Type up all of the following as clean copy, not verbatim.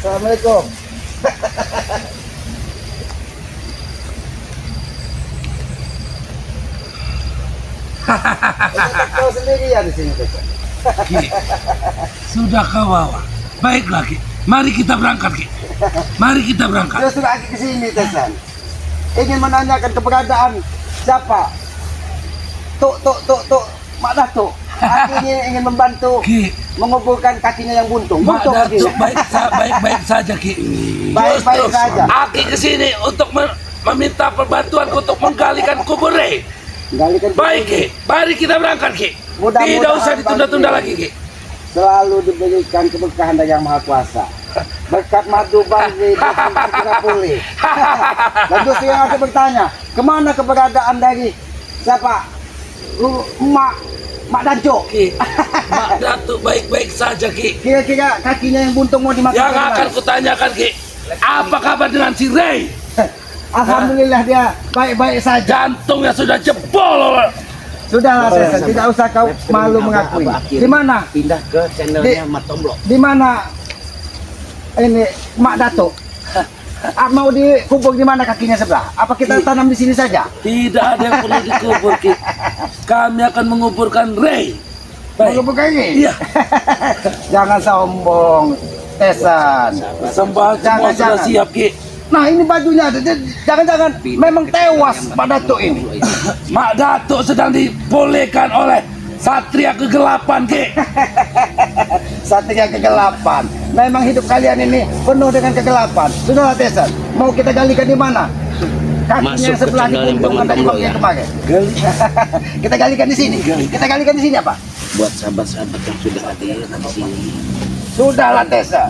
Assalamualaikum. Kau sendiri ya di sini, Tesan. Ki, sudah kau bawa. Baiklah, Ki. Mari kita berangkat, Ki. Mari kita berangkat. Justru lagi ke sini, Tesan. Ingin menanyakan keberadaan siapa? Tuk, Mak Datuk. Akhirnya ingin membantu Ki, menguburkan kakinya yang buntung. Mak Buntung Datuk kakinya. baik-baik saja, Ki. Baik-baik Justru saja. Aki ke sini untuk meminta perbantuan untuk menggalikan kubur Rey. Galikan Baik, Ki. Mari kita berangkat, Ki. Mudah-mudahan Tidak usah ditunda-tunda bagi- lagi, Ki. selalu diberikan keberkahan dari Yang Maha Kuasa. Berkat madu banggi tidak pulih. Dan justru yang aku bertanya, kemana keberadaan dari siapa? Mak Dajo. Ki, Mak Datuk baik-baik saja, Ki. Kira-kira kakinya yang buntung mau dimakan. Yang kemana? akan kutanyakan, Ki, apa kabar dengan si Rey? Alhamdulillah dia baik-baik saja. Jantungnya sudah jebol. Sudahlah, Tesan, tidak usah kau malu mengakui. Di mana? Pindah ke channelnya Mat Tomblok. Di mana ini Mak Datuk? Mau dikubur di mana kakinya sebelah? Apa kita tanam di sini saja? Tidak ada yang perlu dikubur, Ki. Kami akan menguburkan Rey. Baik. Mengubur kaki? Iya. Jangan sombong, Tesan. Sembahan semua sudah Jangan. siap, Ki. Nah ini bajunya, jangan-jangan memang tewas Mak Datuk ini. Mak Datuk sedang dibolehkan oleh Satria Kegelapan, Ki. Satria kegelapan. Memang hidup kalian ini penuh dengan kegelapan. Sudahlah, Tesan, mau kita galikan di mana? Kakinya Masuk yang ke sebelah channel yang dibungkung Bang tadi Tomlo, pakai ya. kemarin. Kita galikan di sini. Kita galikan di sini apa? Buat sahabat-sahabat yang sudah hadir di sini. Sudahlah, Tesan.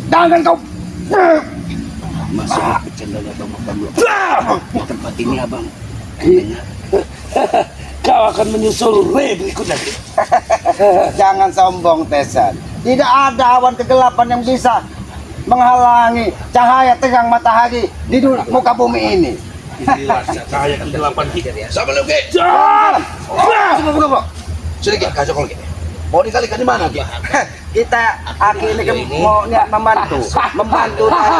Jangan kau. Masuk ke channelnya Bang Tomblok. Di tempat ini abang. Kau akan menyusul Rey berikutnya, Ki. Jangan sombong, Tesan. Tidak ada awan kegelapan yang bisa menghalangi cahaya terang matahari di muka bumi ini. Inilah cahaya kegelapan, Ki. Sama lu Ki. Jangan. Sudah Ki, kacau kalau Ki. Mau dikalikan di mana Ki? Kita akhirnya mau niat membantu dari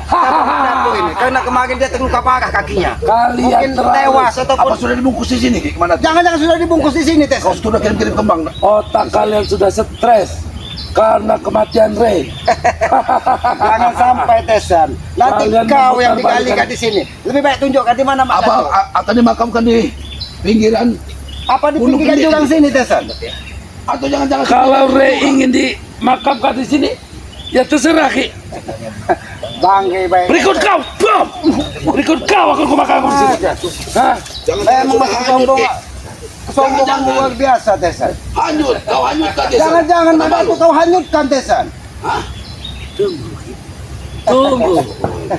siapa membantu ini karena kemarin dia terluka parah kakinya. Kalian Mungkin tewas ataupun Apa sudah dibungkus di sini Ki? Kemana? jangan-jangan sudah dibungkus di sini, Tes. Kau sudah kirim-kirim kembang. Otak kalian sudah stres karena kematian Rey. Jangan sampai, Tesan. Nanti Kalian kau yang memutar digalikan balikan. di sini. Lebih baik tunjukkan di mana Mak Abang Datuk. akan dimakamkan di pinggiran Apa di Gunung pinggiran Gede jurang ini. sini, Tesan? atau jangan-jangan Kalau Rey ingin dimakamkan di sini, ya terserah, Ki. Bangke baik. Berikut kau, bom. Berikut kau akan kumakamkan di sini. Hah? Memang masih sombong. Ki. Sombongan luar biasa, Tesan. Hanyut, kau hanyutkan desa. Jangan-jangan Mak Datuk kau hanyutkan, Tesan. Tunggu.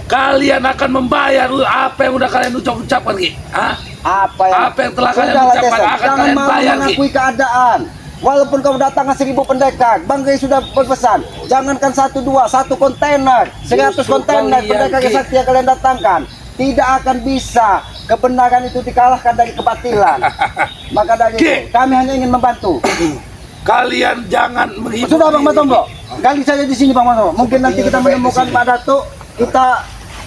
Kalian akan membayar apa yang udah kalian ucapkan, Ki. Hah? Apa yang telah kalian Sudahlah, ucapkan Tesan. akan Jangan kalian malu bayar, Ki. mengakui keadaan. Walaupun kau datangkan 1000 pendekar, Bang Gay sudah berpesan, jangankan 1 2, 1 kontainer, 100 Justru kontainer kalian, pendekar Ki. sakti yang kalian datangkan, tidak akan bisa kebenaran itu dikalahkan dari kebatilan. Maka dari Ki. itu, kami hanya ingin membantu. Kalian jangan menghibur Sudah Bang diri. Matombo, gali saja di sini Bang Matombo. Mungkin nanti kita menemukan Pak Datuk, kita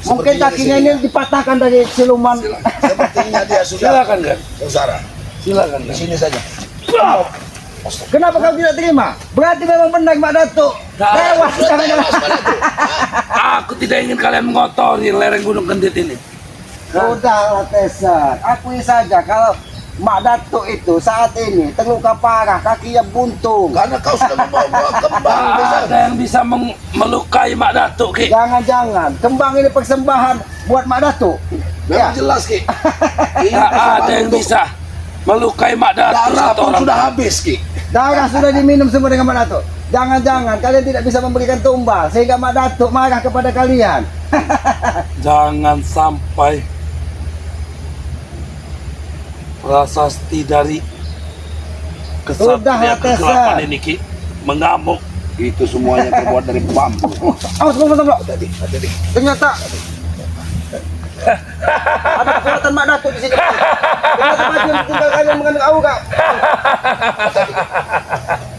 mungkin kakinya ini dipatahkan dari siluman. Sepertinya dia sudah Silakan, kan? sengsara. Silakan. Di sini saja. Kenapa kau tidak terima? Berarti memang benar Pak Datuk. Tewas sekarang. Aku tidak ingin kalian mengotori lereng Gunung Kendit ini. Sudahlah, Tesan, akui saja kalau Mak Datuk itu saat ini terluka parah, kakinya buntung. Karena kau sudah membawa kembang desa. Ada yang bisa melukai Mak Datuk, Ki. Jangan-jangan kembang ini persembahan buat Mak Datuk. Memang Ya. jelas Ki. Ini Tidak ada persembahan yang untuk bisa melukai Mak Datuk darah satu pun orang. sudah habis Ki. Darah sudah diminum semua dengan Mak Datuk. Jangan-jangan kalian tidak bisa memberikan tumbal sehingga Mak Datuk marah kepada kalian. Jangan sampai prasasti dari Sudahlah, kesatria Tessa. kegelapan ini, Ki, mengamuk. Itu semuanya terbuat dari bambu. Awas Bang Matombo. Tadi. Ternyata ada kekuatan Mak Datuk di sini. Ternyata baju yang tinggal kalian mengandung aura.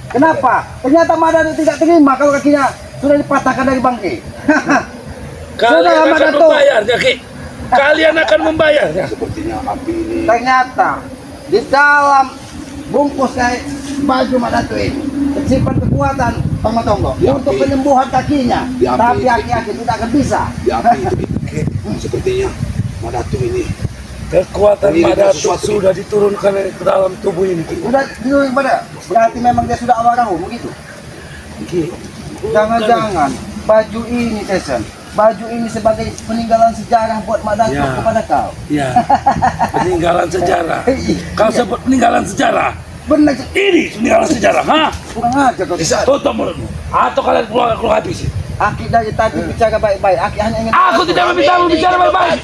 Kenapa? Ternyata Mak Datuk tidak terima kalau kakinya sudah dipatahkan dari bangke. Kalian Sudah, Ahmad akan Datuk. membayarnya, Ki. Kalian akan membayarnya. Sepertinya api ini Ternyata di dalam bungkus kayak baju Mak Datuk ini tersimpan kekuatan Bang Matonggo Di untuk api. penyembuhan kakinya. Di api. Tapi aki-aki tidak akan bisa. di api itu. Sepertinya Madatu ini Kekuatan Ini Madatuk sesuatu. sudah diturunkan ke dalam tubuh ini, Ki. Udah dulu pada berarti memang dia sudah awarahu begitu. Ki. Jangan-jangan baju ini Tesen, baju ini sebagai peninggalan sejarah buat Mak Datuk Ya. kepada kau. Ya, peninggalan sejarah. Kau sebut peninggalan sejarah. Benar, Ini peninggalan sejarah, ha? kurang aja kau. Bisa. Tutup mulutmu. Atau kalian keluar habis. Aki dari tadi bicara baik-baik. Aki hanya ingin. Aku tidak meminta bicara baik-baik.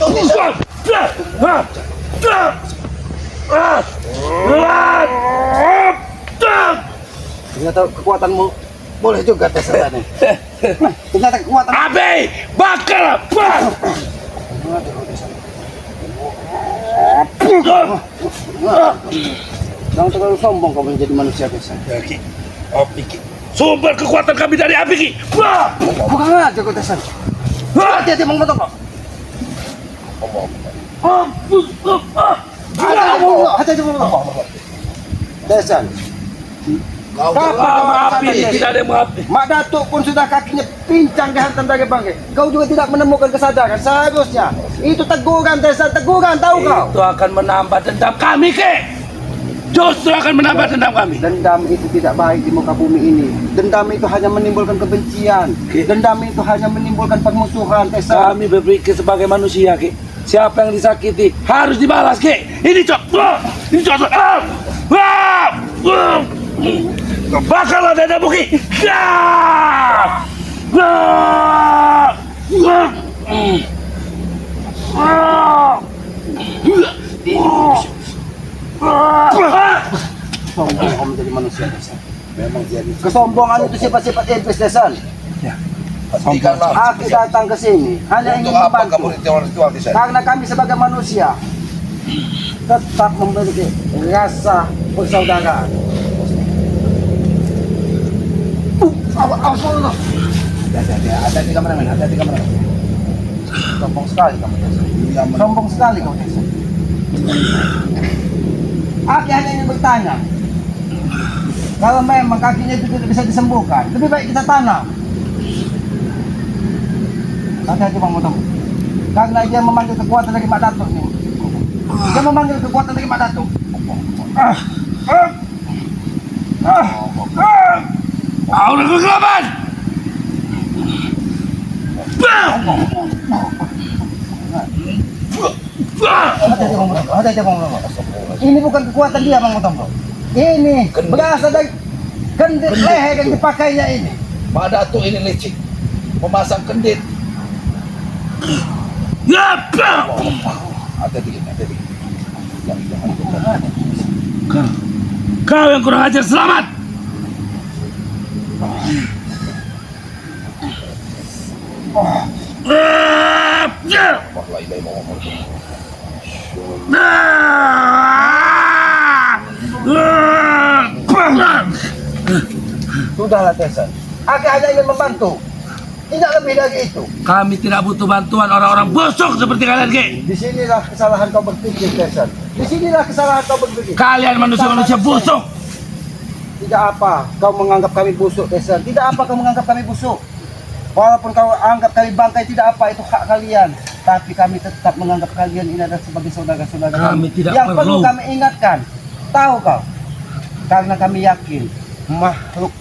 Ternyata kekuatanmu boleh juga Tesen tadi. Ternyata kekuatan. Abe, bakal. Jangan terlalu sombong kau menjadi manusia Tesen. Api, Ki. Sumber kekuatan kami dari api, Ki. Kurang aja kau Tesen. Hati-hati Bang Matonggo. Hati-hati Bang Matonggo. Tesen. kau Api, tidak ada yang mengapi. Mak Datuk pun sudah kakinya pincang dihantam dari bangke. Kau juga tidak menemukan kesadaran. Seharusnya itu teguran, Tesen, teguran, tahu kau? Itu akan menambah dendam kami, Ki. Justru akan menambah dendam kami. Dendam itu tidak baik di muka bumi ini. Dendam itu hanya menimbulkan kebencian. Oke. Dendam itu hanya menimbulkan permusuhan, Tesen. Kami berpikir sebagai manusia, Ki. Siapa yang disakiti harus dibalas, Ki. Ini bakallah dadamu, Ki. Sombong kau menjadi manusia, Tesen. memang jadi Kesombongan itu sifat-sifat iblis, Tesen. hentikanlah. Aku datang ke sini hanya ingin Untuk apa kamu membantu. ritual di sana? Karena kami sebagai manusia tetap memiliki rasa persaudaraan. Awas Allah. Hati-hati kameramen, hati-hati kameramen. Sombong sekali kamu, Tesen. Sombong sekali kamu, Tesen. Aki hanya ingin bertanya. Kalau memang kakinya itu tidak bisa disembuhkan, lebih baik kita tanam. Hati-hati Bang Matonggo. Karena dia memanggil kekuatan dari Mak Datuk nih. Dia memanggil kekuatan dari Mak Datuk. Udah kegelapan. Hati-hati Bang Matonggo. Hati-hati Bang Matonggo. Ini bukan kekuatan dia Bang Matonggo. Ini berasal dari kendit leher yang dipakainya ini. Madatu ini licik, memasang kendit. Hati-hati. Jangan. Kau yang kurang ajar, selamat. Sudahlah Tesen. Aki hanya ingin membantu. Tidak lebih dari itu. Kami tidak butuh bantuan orang-orang busuk seperti kalian, Ki. Disinilah kesalahan kau berpikir, Tesen. Disinilah kesalahan kau berpikir. Kalian manusia-manusia busuk. Tidak apa kau menganggap kami busuk, Tesen. Tidak apa kau menganggap kami busuk. Walaupun kau anggap kami bangkai, tidak apa, itu hak kalian. Tapi kami tetap menganggap kalian ini adalah sebagai saudara-saudara Kami tidak yang perlu perlu. kami ingatkan. Tahu kau? Karena kami yakin makhluk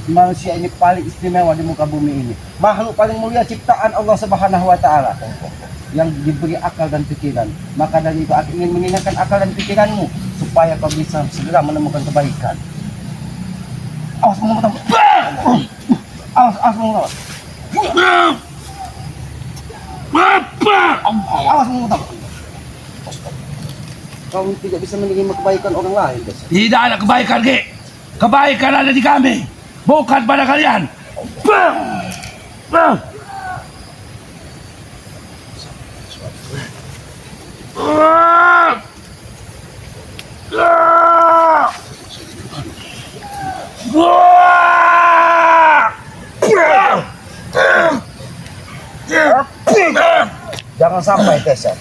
manusia ini paling istimewa di muka bumi ini. Makhluk paling mulia ciptaan Allah Subhanahu wa taala yang diberi akal dan pikiran. Maka dari itu aku ingin mengingatkan akal dan pikiranmu supaya kau bisa segera menemukan kebaikan. Awas mengumpul. Awas mengumpul. Awas mengumpul. Kau tidak bisa menerima kebaikan orang lain, guys. Tidak ada kebaikan, Ki. Kebaikan ada di kami, bukan pada kalian. Jangan sampai Tesan.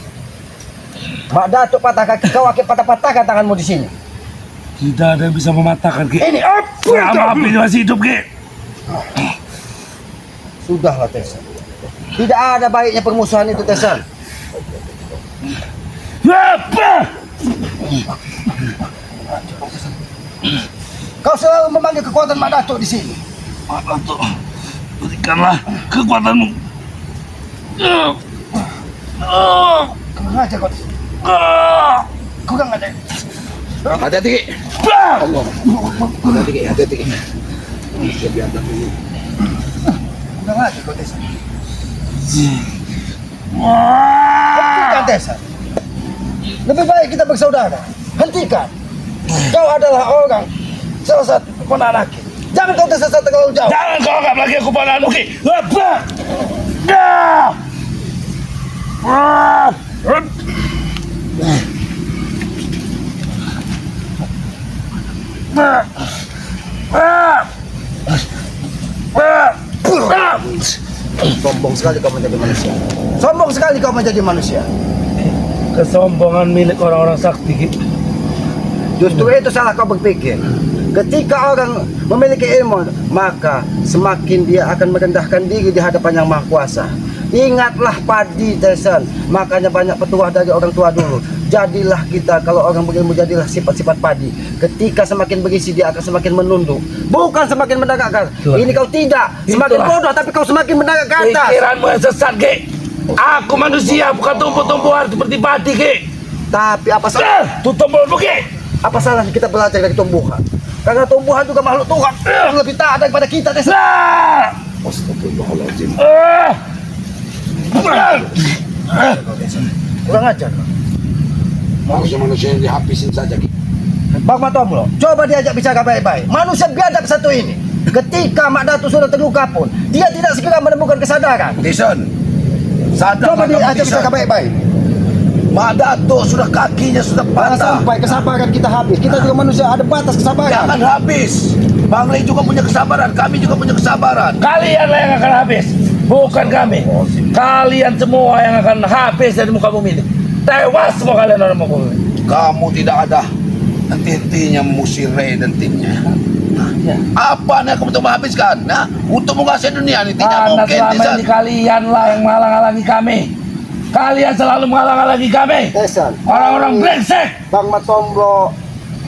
Mak Datuk patah kaki, kau akan patah-patahkan tanganmu di sini. Tidak ada yang bisa mematahkan, Ki. Ini apa? Selama api masih hidup, Ki. Sudahlah Tesan. Tidak ada baiknya permusuhan itu Tesan. Apa? Kau selalu memanggil kekuatan Mak Datuk di sini. Mak Datuk, berikanlah kekuatanmu. Kurang aja kau. Kurang aja. Hati-hati, Ki. Allah. Hati-hati, Ki. Hati-hati, Ki. Kurang aja kau Tesan. Hentikan Tesan. Lebih baik kita bersaudara. Hentikan. Kau adalah orang salah satu penanaki. Jangan kau tersesat terlalu jauh. Jangan kau anggap lagi aku panahanmu, Ki. Apa? Sombong sekali kau menjadi manusia. Sombong sekali kau menjadi manusia. Kesombongan milik orang-orang sakti, Ki. Justru itu salah kau berpikir. Ketika orang memiliki ilmu, maka semakin dia akan merendahkan diri di hadapan Yang Maha Kuasa. Ingatlah Padi Tesan, makanya banyak petuah dari orang tua dulu. Jadilah kita, kalau orang berilmu, jadilah sifat-sifat Padi. Ketika semakin berisi, dia akan semakin menunduk, bukan semakin menegakkan. Ini kau tidak, semakin bodoh tapi kau semakin menegak ke atas. Pikiranmu yang sesat, Ki. Aku manusia, bukan tumbuh-tumbuhan seperti Padi, Ki. Tapi apa salah? Tutup mulutmu, Ki. Apa salahnya kita belajar dari tumbuhan? Karena tumbuhan juga makhluk Tuhan yang lebih taat daripada kita Tesan. Astagfirullahaladzim. Kurang ajar. Manusia yang dihabisin saja, Ki. Bang Matomlo, coba diajak bicara baik-baik. Manusia biadab satu ini, ketika Mak Datuk sudah terluka pun, dia tidak segera menemukan kesadaran. Desan, sadar Coba diajak bicara baik-baik. Mak Datuk sudah kakinya sudah Jangan patah. sampai kesabaran kita habis. Kita juga manusia, ada batas kesabaran. Jangan habis. Bang Lei juga punya kesabaran, kami juga punya kesabaran. Kalianlah yang akan habis, bukan kami. Kalian semua yang akan habis dari muka bumi ini. Tewas semua kalian orang muka bumi. Kamu tidak ada henti-hentinya mengusir Ray dan timnya. Ya. Apa yang kamu untuk menghabiskan? Nah, untuk menguasai dunia ini tidak Karena mungkin. selama Desan. ini kalianlah yang menghalang-halangi kami. Kalian selalu menghalang-halangi kami. Tesan, Orang-orang brengsek. Bang Matomlo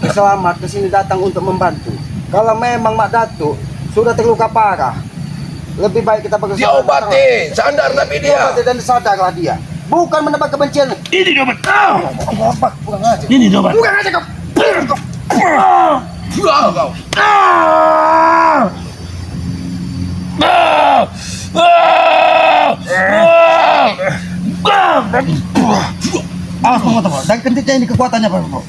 selamat ke sini datang untuk membantu. Kalau memang Mak Datuk sudah terluka parah, lebih baik kita bekerja. Diobati, sadar tapi dia. Diobati dan sadarlah dia. Bukan menebak kebencian. Ini dobat. Apa? Kurang aja. Ini dobat. Kurang aja kau. Wah, kau. Awas Bang Matomlo, dari kentiknya ini kekuatannya Bang Matomlo.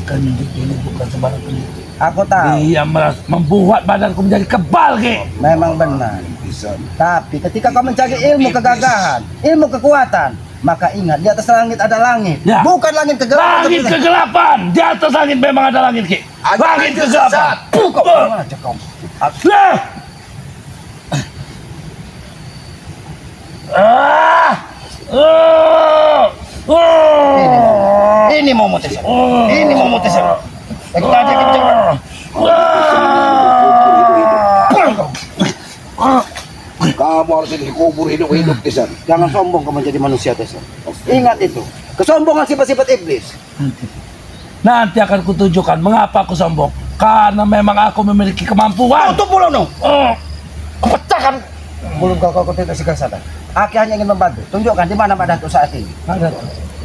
Kendik ini bukan sembarang kendik. Aku tahu, Dia membuat badanku menjadi kebal, Ki. memang benar. Desan. Tapi ketika kau mencari ilmu kegagahan, ilmu kekuatan, maka ingat di atas langit ada langit, Ya. bukan langit kegelapan. Langit kegelapan. Di atas langit memang ada langit, Ki. Langit kegelapan. Kau kurang aja kau. Lah. Ini mau mutesan. Ini mau mutesan. Kita aja kencang. Kamu harus dikubur hidup-hidup, Desan. Jangan sombong kau menjadi manusia Tesan. Ingat itu. Kesombongan sifat-sifat iblis. Nanti akan kutunjukkan mengapa aku sombong. Karena memang aku memiliki kemampuan. Tutup mulut dong. Pecahkan. Belum kau tidak segera sadar. Aki hanya ingin membantu. Tunjukkan di mana Mak Datuk saat ini. Ada.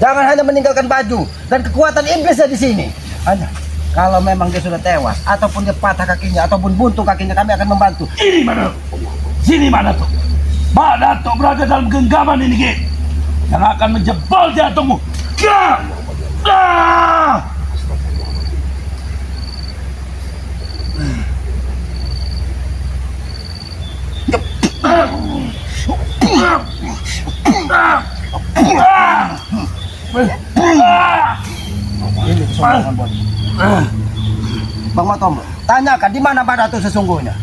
Jangan hanya meninggalkan baju dan kekuatan iblisnya di sini. Hanya kalau memang dia sudah tewas ataupun dia patah kakinya ataupun buntu kakinya, kami akan membantu. Ini mana? Sini mana tuh? Mak Datuk berada dalam genggaman ini, Ki. Yang akan menjebol jantungmu. Gah! Ah! Ini kesombongan bos. Bang Matom, tanyakan di mana Pak Datuk sesungguhnya.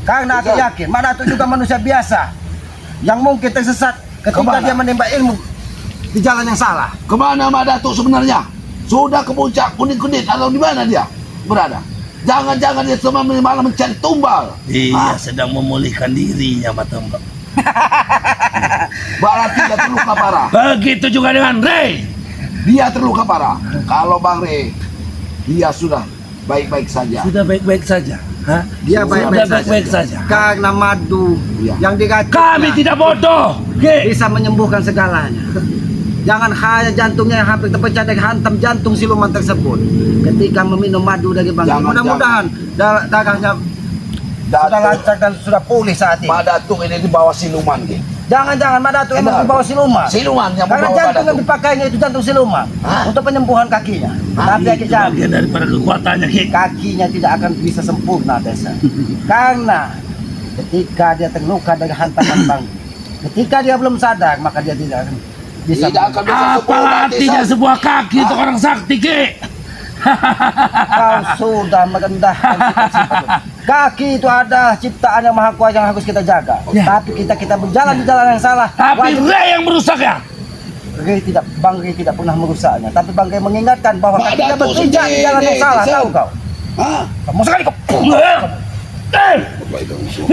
Karena aku yakin Pak Datuk juga manusia biasa yang mungkin tersesat ketika Kemana? dia menimba ilmu di jalan yang salah. Kemana Mak Datuk sebenarnya? Sudah ke puncak kuning-kuning atau di mana dia berada? Jangan-jangan dia cuma malah mencari tumbal. Dia sedang memulihkan dirinya, Matembak. Berarti dia terluka parah. Begitu juga dengan Ray. Dia terluka parah. Kalau Bang Rey, dia sudah baik-baik saja. Sudah baik-baik saja. Hah? Dia Sudah baik-baik saja. Karena madu Iya. yang diracun Kami tidak bodoh. Ge. bisa menyembuhkan segalanya. Jangan hanya jantungnya yang hampir terpecah dan hantam jantung siluman tersebut. Ketika meminum madu dari Bang Rey. Jangan, Mudah-mudahan darahnya sudah lancar dan sudah pulih saat ini. Pak Datuk ini dibawa siluman, Ge. Jangan-jangan Pak Datuk emang Benar. membawa siluman. Siluman yang Karena membawa Pak jantung yang Datuk. dipakainya itu jantung siluman Hah? untuk penyembuhan kakinya. Tapi Itu jangan, bagian daripada kekuatannya, Ge. kakinya tidak akan bisa sempurna desa. Karena ketika dia terluka dari hantaman Bang Rey, ketika dia belum sadar maka dia tidak akan bisa. Tidak akan bisa Apa sempurna, artinya Desa. sebuah kaki untuk orang sakti, Ge? Kau sudah merendahkan sifat-sifat. Kaki itu ada ciptaan yang maha kuasa yang harus kita jaga. Ya. Tapi kita berjalan di jalan yang salah. Tapi Ray yang merusaknya. Bang Rey tidak pernah merusaknya. Tapi Bang Rey mengingatkan bahwa Pak kakinya Datuk berpijak di jalan yang sendiri, salah. Desa. Tahu kau? Hah? Kamu sekali kau. Baik, Bang Musuh.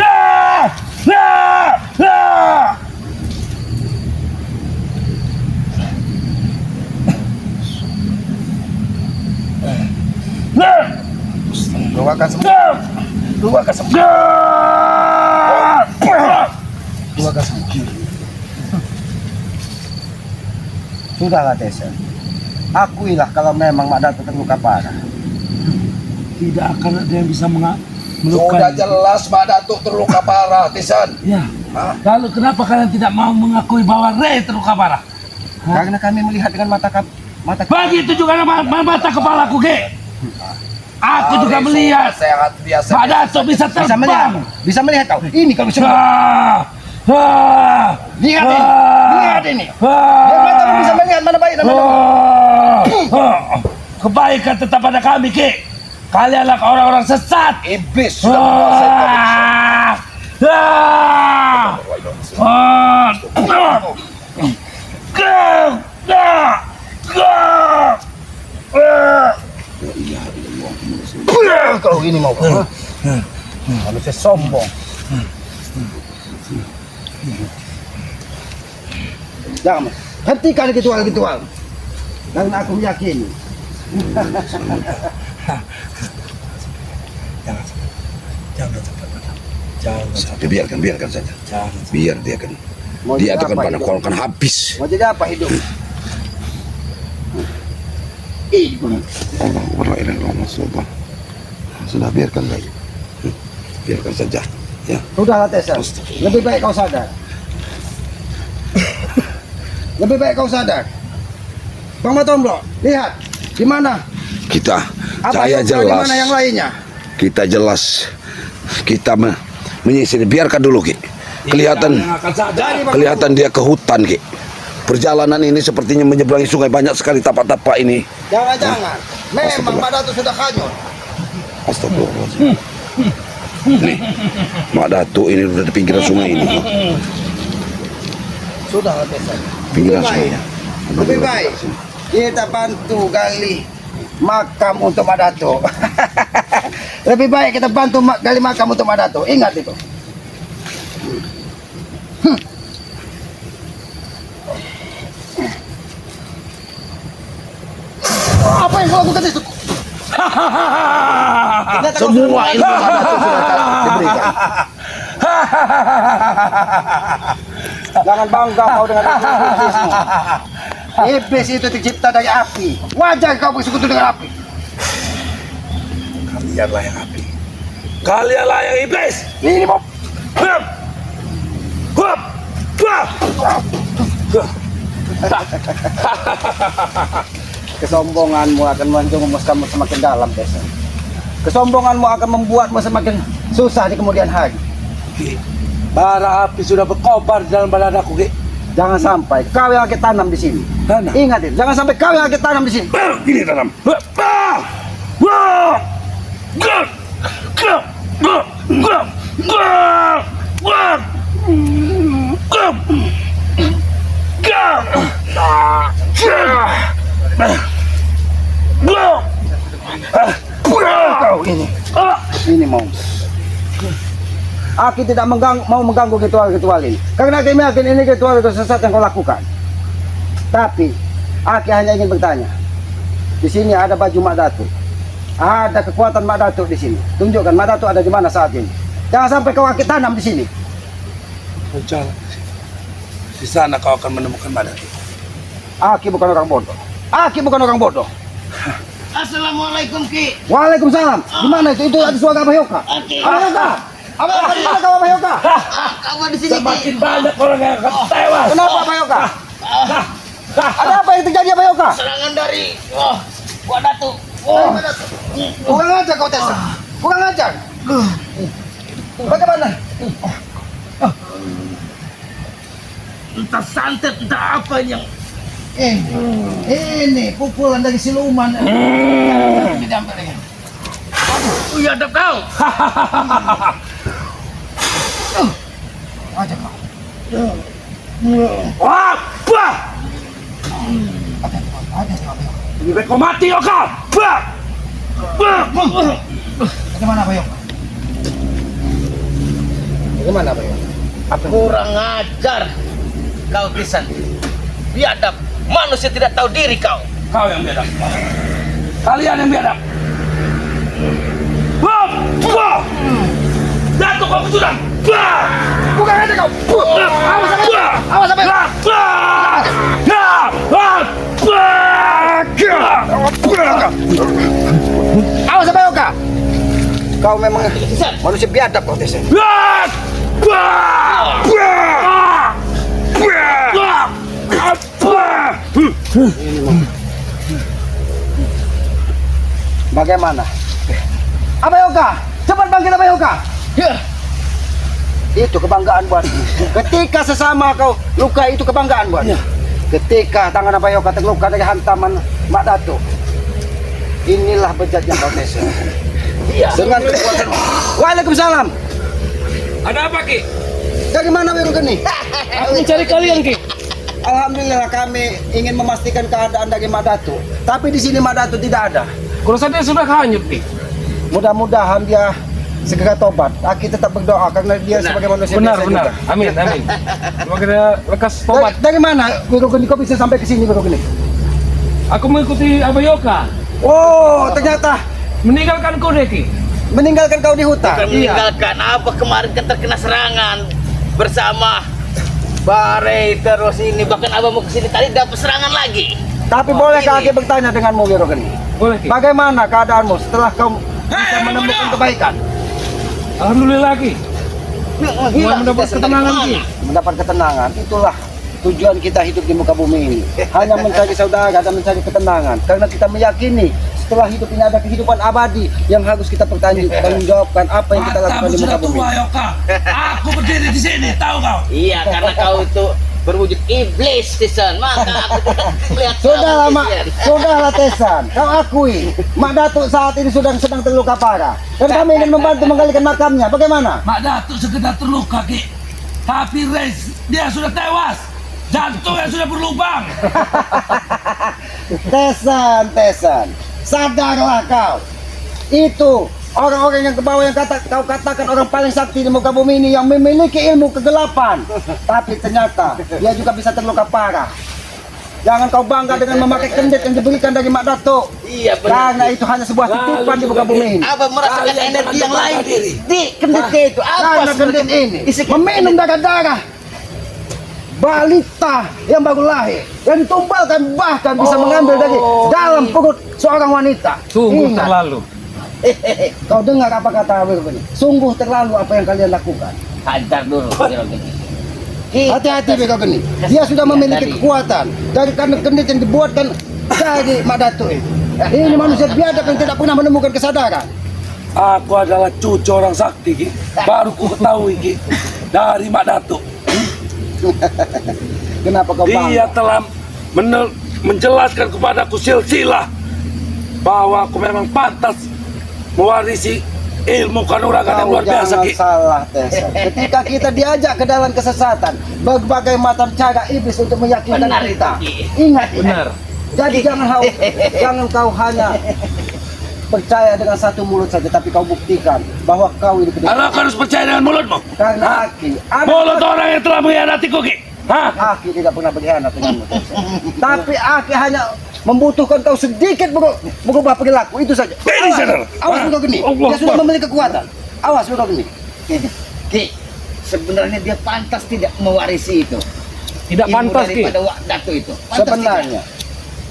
Keluarkan semua. Keluarkan semua. Keluarkan semua. Sudahlah Desa. Akuilah kalau memang Mak Datuk terluka parah. Tidak akan ada yang bisa Sudah melukai. jelas Pak Datuk terluka parah, Tisan. Ya. Hah? Lalu kenapa kalian tidak mau mengakui bahwa Ray terluka parah? Karena kami melihat dengan mata Begitu juga dengan mata kepalaku, Ge. Aku juga Hari melihat sehat biasa. Pak Datuk bisa bisa melihat. terbang. Bisa melihat kau. Ini kalau bisa. Lihat ini. Lihat ini. Biar mata bisa melihat mana baik dan mana buruk. Kebaikan tetap pada kami, Ki. Kalianlah orang-orang sesat. Iblis sudah menguasai kami. Kalau gini mau. Manusia sombong. Jangan. Hentikan ritual-ritual. Karena aku meyakini. Biarkan saja. Biar dia akan dia akan pada kau akan habis. Mau jadi apa hidup? Sudah biarkan lagi. Biarkan saja. Ya. Sudahlah Tessa. Lebih baik kau sadar. Lebih baik kau sadar. Bang Matombro, lihat di mana? Kita Apa saya yang di jelas. mana yang lainnya? Kita jelas. Kita menyisir. Biarkan dulu, Ki. Kelihatan dia ke hutan, Ki. Perjalanan ini sepertinya menyeberangi sungai, banyak sekali tapak-tapak ini. Jangan-jangan. Memang Pak Datuk sudah hanyut. Astagfirullahaladzim. Nih, Mak Datuk ini udah di pinggiran sungai ini. Sudahlah Tessa. Pinggiran Lebih sungai. baik. Lebih baik kita bantu gali makam untuk Mak Datuk. Lebih baik kita bantu gali makam untuk Mak Datuk. Ingat itu. Apa yang kau lakukan itu? Semua ilmu Mak Datuk sudah diberikan. Jangan bangga kau dengan iblismu. Iblis itu tercipta dari api. Wajar kau bersekutu dengan api. Kalianlah yang api. Kalianlah yang iblis. Ini Bob. Hup. Hup. Hup. Kesombonganmu akan menjerumuskanmu semakin dalam, Desa. Kesombonganmu akan membuatmu semakin susah di kemudian hari. Bara api sudah berkobar di dalam badan aku, Ki. Jangan sampai kau yang akan tanam di sini. Tanam? Ingat itu, jangan sampai kau yang akan tanam di sini. Ini tanam. Kau ini. Ini mau. Aku tidak mau mengganggu ritual-ritual ini. Karena kami yakin ini ritual itu sesat yang kau lakukan. Tapi, aku hanya ingin bertanya. Di sini ada baju Mak Datuk. Ada kekuatan Mak Datuk di sini. Tunjukkan Mak Datuk ada di mana saat ini. Jangan sampai kau akan tanam di sini. Jalan. Di sana kau akan menemukan Madatu. Aki bukan orang bodoh. Aki bukan orang bodoh. Assalamualaikum Ki. Waalaikumsalam. Di mana itu? Itu ada suara Abayoka. Abayoka. Abayoka di mana kau Abayoka? Kamu di sini Ki. Semakin banyak orang yang akan tewas. Kenapa Abayoka? Ada apa yang terjadi Abayoka? Serangan dari Wak Datuk. Kurang ajar kau Tessa. Kurang ajar. Bagaimana? Entah santet, entah apa yang Ini pukulan dari siluman. Iya ada kau. Ajar kau. Wah, bah! Lebih baik kau mati, kau! Bah! Bah! Bagaimana Abayoka? Bagaimana Abayoka? Kurang ajar kau Tisan. Biadab, manusia tidak tahu diri kau. Kau yang biadab. Kalian yang biadab. Bah! Bah! Datuk kau kesudah. Bah! Bukan aja kau. Awas Abayoka. Awas Abayoka. Awas Abayoka. Kau memang manusia biadab kau Tessa. Bagaimana? Abayoka, cepat bangkit Abayoka. Itu kebanggaan buatku. Ketika sesama kau luka itu kebanggaan buatku. Ketika tangan Abayoka terluka dari hantaman Mak Datuk. Inilah bejatnya kau Tessa. Dengan kekuatan. Waalaikumsalam. Ada apa, Ki? Dari mana Abayoka ini? Aku mencari kalian Ki. Alhamdulillah kami ingin memastikan keadaan dari Mak Datuk. Tapi di sini Mak Datuk tidak ada. Kurusan dia sudah hanyut Ki. Mudah-mudahan dia segera tobat. Aki tetap berdoa karena dia sebagai manusia Benar, biasa benar. juga. Amin, amin. Semoga dia lekas tobat. Dari mana Guru Geni kau bisa sampai ke sini Guru Geni? Aku mengikuti Abayoka. Oh, ternyata Meninggalkan kode, Ki. meninggalkan kau di hutan. Bukan meninggalkan apa kemarin kan terkena serangan bersama Bare terus ini bahkan abang mau kesini tadi dapat serangan lagi. Tapi bolehkah Aki bertanya denganmu Guru Geni? Boleh, Ki. Bagaimana keadaanmu setelah kau bisa menemukan kebaikan? Alhamdulillah, Ki. Hilang mendapat kita ketenangan, Ki. Mendapat ketenangan, itulah tujuan kita hidup di muka bumi ini. Hanya mencari saudara dan mencari ketenangan. Karena kita meyakini setelah hidup ini ada kehidupan abadi yang harus kita pertanggungjawabkan apa yang kita lakukan Matamu di muka sudah bumi. tua, Yoka. Aku berdiri di sini, tahu kau? Iya karena kau itu berwujud iblis Tisan. Maka aku tidak melihat Sudahlah, kamu, Mak. Tisan. Sudahlah, Tesan. Kau akui, Mak Datuk saat ini sedang terluka parah. Dan kami ingin membantu menggalikan makamnya. Bagaimana? Mak Datuk sekedar terluka, Ki. Tapi Reis, dia sudah tewas. Jantung yang sudah berlubang. Tesan. Sadarlah kau. Itu orang-orang yang ke bawah yang kau katakan orang paling sakti di muka bumi ini yang memiliki ilmu kegelapan. Tapi ternyata dia juga bisa terluka parah. Jangan kau bangga dengan memakai kendit yang diberikan dari Mak Datuk. Iya benar. Karena itu hanya sebuah titipan di muka bumi ini. Abang merasakan Kalian energi jangan yang lain bangga diri. di kenditnya itu. Apa Karena kendit ini meminum darah-darah balita yang baru lahir yang ditumbalkan bahkan bisa mengambil dari dalam perut seorang wanita. Sungguh Ingat. terlalu. Kau dengar apa kata Abayoka ini? Sungguh terlalu apa yang kalian lakukan. Hajar dulu. Hati-hati Abayoka ini. Dia sudah memiliki kekuatan dari karena kendit yang dibuatkan dari Mak Datuk ini. Ini manusia biadab yang tidak pernah menemukan kesadaran. Aku adalah cucu orang sakti, Ki. Baru ku ketahui, Ki. Dari Mak Datuk. Kenapa kau bangga? Dia telah menjelaskan kepadaku silsilah bahwa aku memang pantas mewarisi ilmu kanuragan yang Kau luar biasa, jangan Ki. salah, Tesa. Ketika kita diajak ke dalam kesesatan, berbagai macam cara iblis untuk meyakinkan Benar kita. itu, Ki. Ingat, Benar. Jadi jangan kau hanya percaya dengan satu mulut saja, tapi kau buktikan bahwa kau ini benar. Kalau aku harus percaya dengan mulutmu? Karena Aki, Mulut orang yang telah mengkhianatiku, Ki. Hah? Aki tidak pernah berkhianat denganmu, Tesa. Tapi Aki hanya membutuhkan kau sedikit berubah perilaku, itu saja. Ini saudara. Awas kau geni. Allah Dia sudah Akbar. memiliki kekuatan. Awas kau geni. Ki, sebenarnya dia pantas tidak mewarisi itu. Tidak Ilmu pantas, Ki. daripada Wak Datuk itu. Pantas Sebenarnya,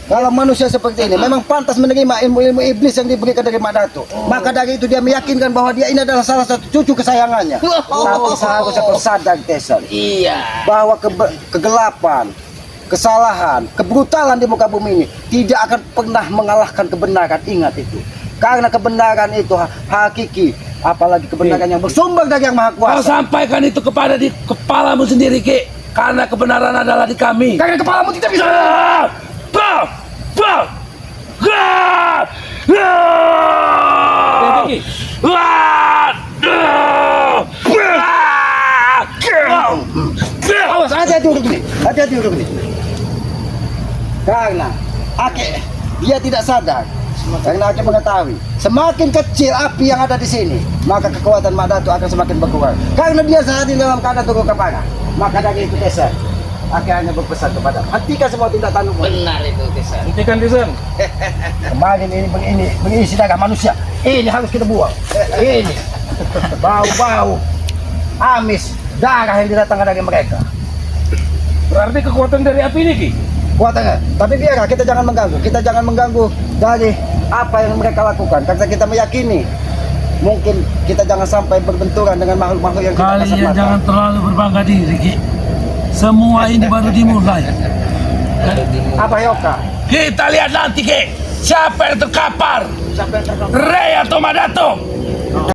kalau manusia seperti ini memang pantas menerima ilmu-ilmu iblis yang diberikan dari Mak Datuk. Maka dari itu dia meyakinkan bahwa dia ini adalah salah satu cucu kesayangannya. Tapi seharusnya kau sadar, Tesa, tidak. Iya. bahwa kegelapan, kesalahan, kebrutalan di muka bumi ini tidak akan pernah mengalahkan kebenaran. Ingat itu. Karena kebenaran itu hakiki, apalagi kebenaran yang bersumber dari Yang Maha Kau Kuasa. sampaikan itu kepada di kepalamu sendiri, Ki. Karena kebenaran adalah di kami. Karena kepalamu tidak bisa. Bau! Bau! Ki. Awas, hati-hati urut ini. Hati-hati urut ini. Karena Aki dia tidak sadar. Karena Aki mengetahui semakin kecil api yang ada di sini, maka kekuatan Mak Datuk akan semakin berkurang. Karena dia saat ini dalam keadaan terluka parah. Maka dari itu, Tesa, Aki hanya berpesan kepada hentikan semua tindak tandukmu. Benar itu, Tesa. Hentikan, Tisan. Kemarin ini mengisi darah manusia. Ini harus kita buang. Ini bau-bau amis darah yang didatangkan dari mereka. Berarti kekuatan dari api ini, Ki. Kuatnya. Tapi biarlah, kita jangan mengganggu. Kita jangan mengganggu dari apa yang mereka lakukan. Karena kita meyakini mungkin kita jangan sampai berbenturan dengan makhluk-makhluk yang kita kasat Kalian mata. jangan terlalu berbangga diri, Ki. Semua ini baru dimulai. Apa Yoka? Kita lihat nanti, Ki. Siapa yang terkapar? Siapa yang terkena? Ray atau Mak Datuk?